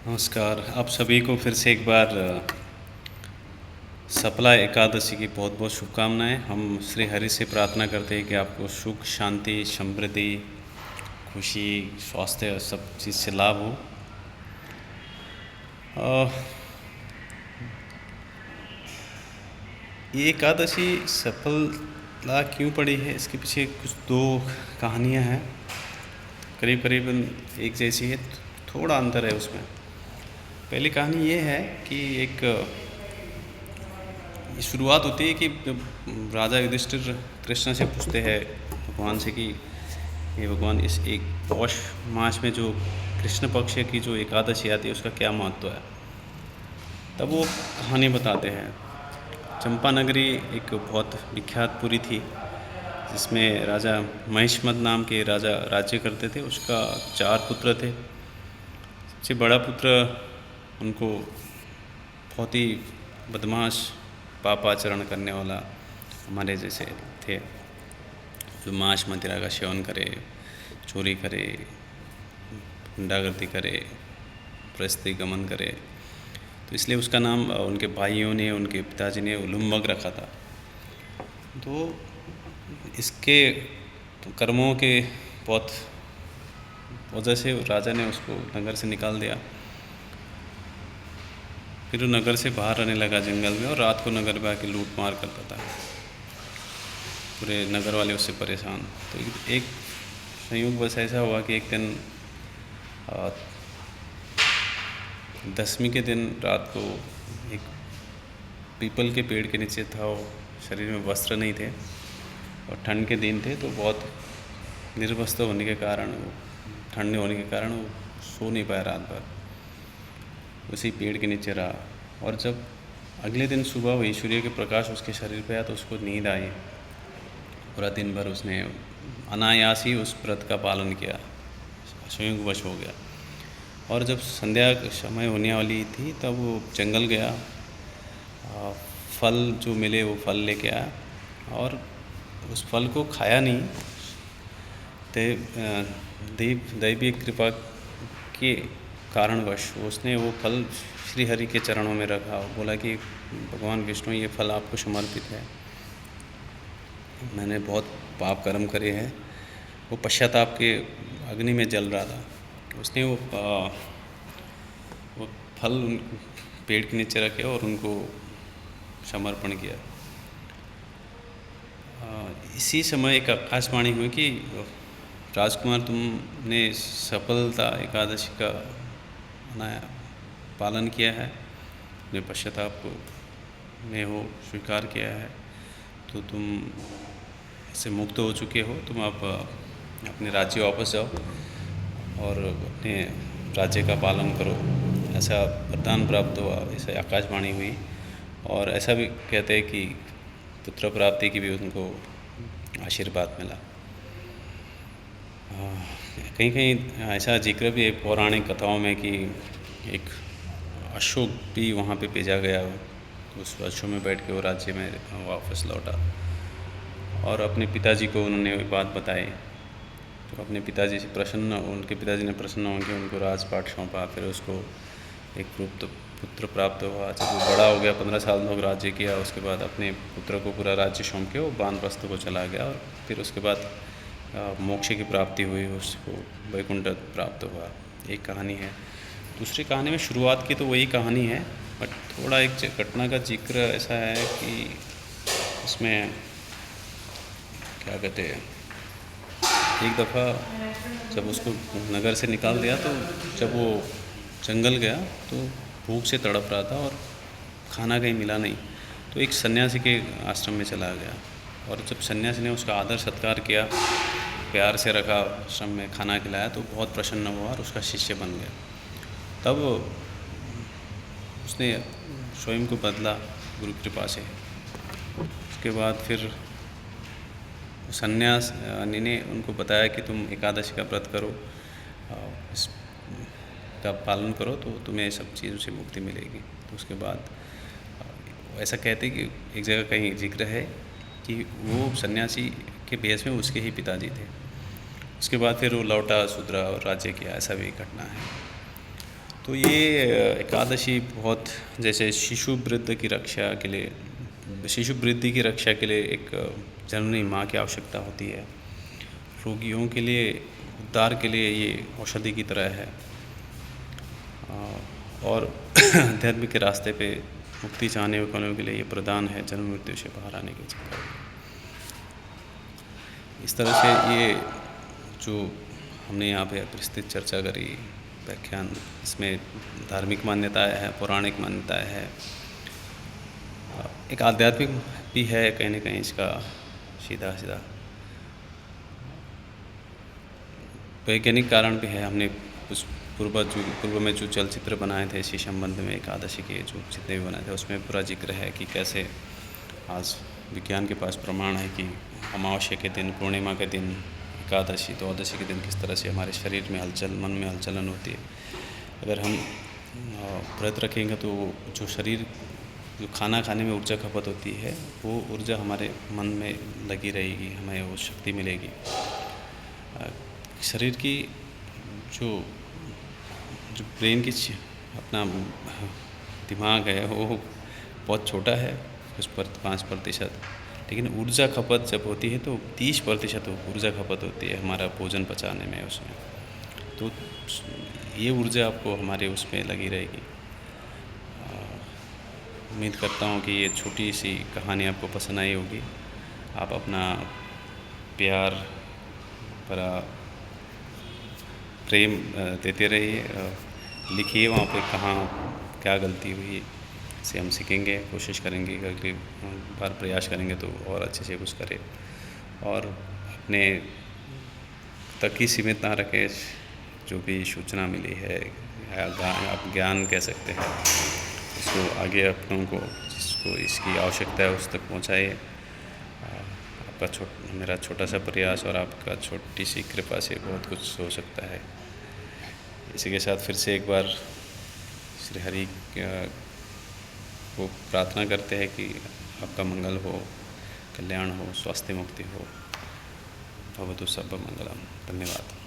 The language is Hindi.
नमस्कार। आप सभी को फिर से एक बार सफला एकादशी की बहुत बहुत शुभकामनाएं। हम श्री हरि से प्रार्थना करते हैं कि आपको सुख, शांति, समृद्धि, खुशी, स्वास्थ्य सब चीज़ से लाभ हो। अ, ये एकादशी सफला क्यों पड़ी है, इसके पीछे कुछ दो कहानियां हैं, करीब करीबन एक जैसी है, थोड़ा अंतर है उसमें। पहली कहानी ये है कि एक शुरुआत होती है कि जब राजा युधिष्ठिर कृष्ण से पूछते हैं भगवान से कि ये भगवान, इस एक पौष मास में जो कृष्ण पक्ष की जो एकादशी आती है उसका क्या महत्व है। तब वो कहानी बताते हैं। चंपा नगरी एक बहुत विख्यात पुरी थी जिसमें राजा महिष्मद नाम के राजा राज्य करते थे। उसका 4 पुत्र थे। सबसे बड़ा पुत्र उनको बहुत ही बदमाश, पापाचरण करने वाला हमारे जैसे थे, जो मांस मदिरा का सेवन करे, चोरी करे, गुंडागर्दी करे, प्रस्ती गमन करे, तो इसलिए उसका नाम उनके भाइयों ने, उनके पिताजी ने उलुम्बक रखा था। तो इसके कर्मों के बहुत वजह से राजा ने उसको नगर से निकाल दिया। फिर वो नगर से बाहर रहने लगा जंगल में, और रात को नगर में आके लूट मार करता था। पूरे नगर वाले उससे परेशान। तो एक संयोग बस ऐसा हुआ कि एक दिन दसवीं के दिन रात को एक पीपल के पेड़ के नीचे था वो। शरीर में वस्त्र नहीं थे और ठंड के दिन थे, तो बहुत निर्वस्त्र होने के कारण, ठंड होने के कारण वो सो नहीं पाया रात भर, उसी पेड़ के नीचे रहा। और जब अगले दिन सुबह हुई, सूर्य के प्रकाश उसके शरीर पे आया तो उसको नींद आई। पूरा दिन भर उसने अनायास ही उस व्रत का पालन किया, संयोगवश हो गया। और जब संध्या समय होने वाली थी तब वो जंगल गया, फल जो मिले वो फल लेके आया, और उस फल को खाया नहीं। दैवीय कृपा के कारणवश उसने वो फल श्री हरि के चरणों में रखा। बोला कि भगवान विष्णु, ये फल आपको समर्पित है, मैंने बहुत पाप कर्म करे हैं। वो पश्चाताप के अग्नि में जल रहा था। उसने वो फल पेड़ के नीचे रखे और उनको समर्पण किया। इसी समय एक आकाशवाणी हुई कि राजकुमार, तुमने सफलता एकादशी का पालन किया है, अपने पश्चाताप को में हो स्वीकार किया है, तो तुम इससे मुक्त हो चुके हो। तुम आप अपने राज्य वापस जाओ और अपने राज्य का पालन करो। ऐसा वरदान प्राप्त हुआ, ऐसा आकाशवाणी हुई। और ऐसा भी कहते हैं कि पुत्र प्राप्ति की भी उनको आशीर्वाद मिला। कहीं कहीं ऐसा जिक्र भी है पौराणिक कथाओं में कि एक अशोक भी वहाँ पे भेजा गया। उस अश्व में बैठ के वो राज्य में वापस लौटा और अपने पिताजी को उन्होंने बात बताई। तो अपने पिताजी से उनके पिताजी ने प्रसन्न होकर उनको राजपाट सौंपा। फिर उसको एक पुत्र प्राप्त हुआ। जब वो बड़ा हो गया, 15 साल तक राज्य किया, उसके बाद अपने पुत्र को पूरा राज्य सौंप के वो वानप्रस्थ को चला गया। और फिर उसके बाद मोक्ष की प्राप्ति हुई, उसको वैकुंठ प्राप्त हुआ। एक कहानी है। दूसरी कहानी में शुरुआत की तो वही कहानी है, बट थोड़ा एक घटना का जिक्र ऐसा है कि इसमें क्या कहते हैं, एक दफ़ा जब उसको नगर से निकाल दिया तो जब वो जंगल गया तो भूख से तड़प रहा था और खाना कहीं मिला नहीं। तो एक सन्यासी के आश्रम में चला गया, और जब सन्यासी ने उसका आदर सत्कार किया, प्यार से रखा, आश्रम में खाना खिलाया, तो बहुत प्रसन्न हुआ और उसका शिष्य बन गया। तब उसने स्वयं को बदला गुरु कृपा से। उसके बाद फिर सन्यासी ने उनको बताया कि तुम एकादशी का व्रत करो, इसका पालन करो, तो तुम्हें सब चीज़ों से मुक्ति मिलेगी। तो उसके बाद ऐसा कहते कि एक जगह कहीं जिक्र है कि वो सन्यासी के भेष में उसके ही पिताजी थे। उसके बाद फिर वो लौटा, सुधरा और राज्य किया। ऐसा भी एक घटना है। तो ये एकादशी बहुत जैसे शिशु वृद्धि की रक्षा के लिए, शिशु वृद्धि की रक्षा के लिए एक जननी माँ की आवश्यकता होती है। रोगियों के लिए उद्धार के लिए ये औषधि की तरह है, और अध्यात्म के रास्ते पे मुक्ति चाहने वालों के लिए ये प्रदान है जन्म मृत्यु से बाहर आने के चक्कर में। इस तरह से ये जो हमने यहाँ पे विस्तृत चर्चा करी व्याख्यान, इसमें धार्मिक मान्यताएं हैं, पौराणिक मान्यताएं हैं, एक आध्यात्मिक भी है कहीं ना कहीं इसका सीधा सीधा वैज्ञानिक कारण भी है। हमने कुछ पूर्व में जो चलचित्र बनाए थे इसी संबंध में, एकादशी के जो जितने भी बनाए थे उसमें पूरा जिक्र है कि कैसे आज विज्ञान के पास प्रमाण है कि अमावस्या के दिन, पूर्णिमा के दिन, एकादशी, द्वादशी के दिन किस तरह से हमारे शरीर में हलचल, मन में हलचलन होती है। अगर हम व्रत रखेंगे तो जो शरीर, जो खाना खाने में ऊर्जा खपत होती है, वो ऊर्जा हमारे मन में लगी रहेगी, हमें वो शक्ति मिलेगी। शरीर की जो ब्रेन की अपना दिमाग है वो बहुत छोटा है, उस पर 5%, लेकिन ऊर्जा खपत जब होती है तो 30% ऊर्जा खपत होती है हमारा भोजन पचाने में उसमें। तो ये ऊर्जा आपको हमारे उसमें लगी रहेगी। उम्मीद करता हूँ कि ये छोटी सी कहानी आपको पसंद आई होगी। आप अपना प्यार भरा प्रेम देते रहिए, लिखिए वहाँ पे कहाँ क्या गलती हुई, इसे हम सीखेंगे, कोशिश करेंगे कि अगली बार प्रयास करेंगे तो और अच्छे से कुछ करें, और अपने तक ही सीमित ना रखें। जो भी सूचना मिली है या आप ज्ञान कह सकते हैं, इसको आगे अपनों को जिसको इसकी आवश्यकता है उस तक पहुँचाइए। आपका मेरा छोटा सा प्रयास और आपका छोटी सी कृपा से बहुत कुछ हो सकता है। इसी के साथ फिर से एक बार श्री हरि को प्रार्थना करते हैं कि आपका मंगल हो, कल्याण हो, स्वास्थ्य मुक्ति हो। भवतु सर्वमंगलम। धन्यवाद।